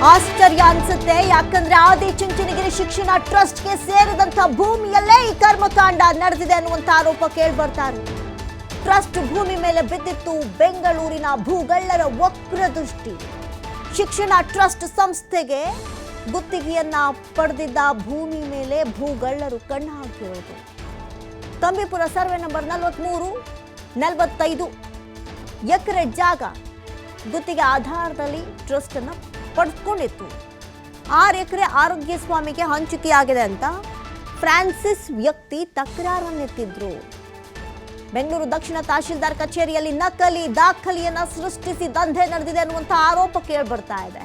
ಆಶ್ಚರ್ಯ ಅನ್ಸುತ್ತೆ, ಯಾಕಂದ್ರೆ ಆದಿಚುಂಚನಗಿರಿ ಶಿಕ್ಷಣ ಟ್ರಸ್ಟ್ಗೆ ಸೇರಿದಂತ ಭೂಮಿಯಲ್ಲೇ ಈ ಕರ್ಮಕಾಂಡ ನಡೆದಿದೆ ಅನ್ನುವಂತ ಆರೋಪ ಕೇಳ್ಬರ್ತಾರೆ. ಟ್ರಸ್ಟ್ ಭೂಮಿ ಮೇಲೆ ಬಿದ್ದಿತ್ತು ಬೆಂಗಳೂರಿನ ಭೂಗಳ್ಳರ ವಕ್ರದೃಷ್ಟಿ. ಶಿಕ್ಷಣ ಟ್ರಸ್ಟ್ ಸಂಸ್ಥೆಗೆ ಗುತ್ತಿಗೆಯನ್ನ ಪಡೆದಿದ್ದ ಭೂಮಿ ಮೇಲೆ ಭೂಗಳ್ಳರು ಕಣ್ಣು ಹಾಕಿರೋದು. ತಂಬಿಪುರ ಸರ್ವೆ ನಂಬರ್ 43-45 ಎಕರೆ ಜಾಗ ಗುತ್ತಿಗೆ ಆಧಾರದಲ್ಲಿ ಟ್ರಸ್ಟ್ ಅನ್ನ ಪಡೆದುಕೊಂಡಿತ್ತು. 6 ಎಕರೆ ಆರೋಗ್ಯ ಸ್ವಾಮಿಗೆ ಹಂಚಿಕೆಯಾಗಿದೆ ಅಂತ ಫ್ರಾನ್ಸಿಸ್ ವ್ಯಕ್ತಿ ತಕರಾರನ್ನೆತ್ತಿದ್ರು. ಬೆಂಗಳೂರು ದಕ್ಷಿಣ ತಹಶೀಲ್ದಾರ್ ಕಚೇರಿಯಲ್ಲಿ ನಕಲಿ ದಾಖಲೆಯನ್ನ ಸೃಷ್ಟಿಸಿ ದಂಧೆ ನಡೆದಿದೆ ಅನ್ನುವಂಥ ಆರೋಪ ಕೇಳಿಬರ್ತಾ ಇದೆ.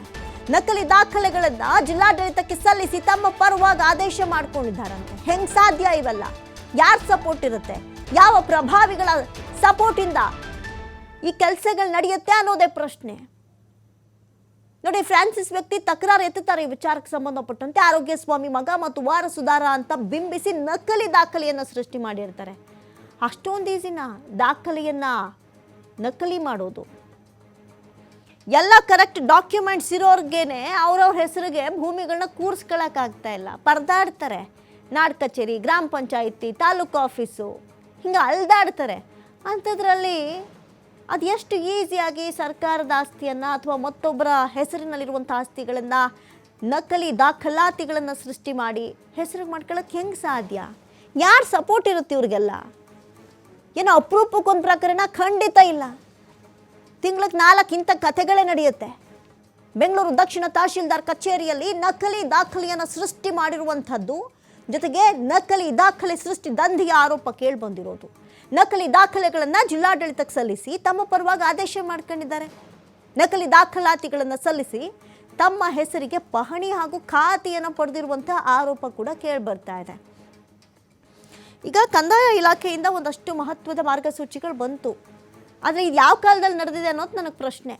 ನಕಲಿ ದಾಖಲೆಗಳನ್ನ ಜಿಲ್ಲಾಡಳಿತಕ್ಕೆ ಸಲ್ಲಿಸಿ ತಮ್ಮ ಪರವಾಗಿ ಆದೇಶ ಮಾಡ್ಕೊಂಡಿದ್ದಾರಂತೆ. ಹೆಂಗ್ ಸಾಧ್ಯ ಇವೆಲ್ಲ? ಯಾರ ಸಪೋರ್ಟ್ ಇರುತ್ತೆ? ಯಾವ ಪ್ರಭಾವಿಗಳ ಸಪೋರ್ಟ್ ಇಂದ ಈ ಕೆಲಸಗಳು ನಡೆಯುತ್ತೆ ಅನ್ನೋದೇ ಪ್ರಶ್ನೆ. ನೋಡಿ, ಫ್ರಾನ್ಸಿಸ್ ವ್ಯಕ್ತಿ ತಕರಾರು ಎತ್ತುತ್ತಾರೆ. ಈ ವಿಚಾರಕ್ಕೆ ಸಂಬಂಧಪಟ್ಟಂತೆ ಆರೋಗ್ಯ ಸ್ವಾಮಿ ಮಗ ಮತ್ತು ವಾರಸುದಾರ ಅಂತ ಬಿಂಬಿಸಿ ನಕಲಿ ದಾಖಲೆಯನ್ನು ಸೃಷ್ಟಿ ಮಾಡಿರ್ತಾರೆ. ಅಷ್ಟೊಂದು ಈಸಿನ ದಾಖಲೆಯನ್ನ ನಕಲಿ ಮಾಡೋದು? ಎಲ್ಲ ಕರೆಕ್ಟ್ ಡಾಕ್ಯುಮೆಂಟ್ಸ್ ಇರೋರ್ಗೇನೆ ಅವ್ರವ್ರ ಹೆಸರಿಗೆ ಭೂಮಿಗಳನ್ನ ಕೂರಿಸ್ಕೊಳಕ್ಕಾಗ್ತಾ ಇಲ್ಲ. ಪರದಾಡ್ತಾರೆ. ನಾಡ್ ಕಚೇರಿ, ಗ್ರಾಮ ಪಂಚಾಯಿತಿ, ತಾಲೂಕು ಆಫೀಸು ಹಿಂಗೆ ಅಲ್ದಾಡ್ತಾರೆ. ಅಂಥದ್ರಲ್ಲಿ ಅದು ಎಷ್ಟು ಈಸಿಯಾಗಿ ಸರ್ಕಾರದ ಆಸ್ತಿಯನ್ನು ಅಥವಾ ಮತ್ತೊಬ್ಬರ ಹೆಸರಿನಲ್ಲಿರುವಂಥ ಆಸ್ತಿಗಳನ್ನು ನಕಲಿ ದಾಖಲಾತಿಗಳನ್ನು ಸೃಷ್ಟಿ ಮಾಡಿ ಹೆಸರಿಗೆ ಮಾಡ್ಕೊಳ್ಳೋಕೆ ಹೆಂಗೆ ಸಾಧ್ಯ? ಯಾರು ಸಪೋರ್ಟ್ ಇರುತ್ತೆ ಇವ್ರಿಗೆಲ್ಲ? ಏನೋ ಅಪರೂಪಕ್ಕೊಂದು ಪ್ರಕರಣ? ಖಂಡಿತ ಇಲ್ಲ. ತಿಂಗಳಿಗೆ 4 ಇಂಥ ಕಥೆಗಳೇ ನಡೆಯುತ್ತೆ. ಬೆಂಗಳೂರು ದಕ್ಷಿಣ ತಹಶೀಲ್ದಾರ್ ಕಚೇರಿಯಲ್ಲಿ ನಕಲಿ ದಾಖಲೆಯನ್ನು ಸೃಷ್ಟಿ ಮಾಡಿರುವಂಥದ್ದು, ಜೊತೆಗೆ ನಕಲಿ ದಾಖಲೆ ಸೃಷ್ಟಿ ದಂಧೆಯ ಆರೋಪ ಕೇಳಿಬಂದಿರೋದು. ನಕಲಿ ದಾಖಲೆಗಳನ್ನು ಜಿಲ್ಲಾಡಳಿತಕ್ಕೆ ಸಲ್ಲಿಸಿ ತಮ್ಮ ಪರವಾಗಿ ಆದೇಶ ಮಾಡ್ಕೊಂಡಿದ್ದಾರೆ. ನಕಲಿ ದಾಖಲಾತಿಗಳನ್ನು ಸಲ್ಲಿಸಿ ತಮ್ಮ ಹೆಸರಿಗೆ ಪಹಣಿ ಹಾಗೂ ಖಾತೆಯನ್ನು ಪಡೆದಿರುವಂಥ ಆರೋಪ ಕೂಡ ಕೇಳಿಬರ್ತಾ ಇದೆ. ಈಗ ಕಂದಾಯ ಇಲಾಖೆಯಿಂದ ಒಂದಷ್ಟು ಮಹತ್ವದ ಮಾರ್ಗಸೂಚಿಗಳು ಬಂತು. ಆದರೆ ಇದು ಯಾವ ಕಾಲದಲ್ಲಿ ನಡೆದಿದೆ ಅನ್ನೋದು ನನಗೆ ಪ್ರಶ್ನೆ.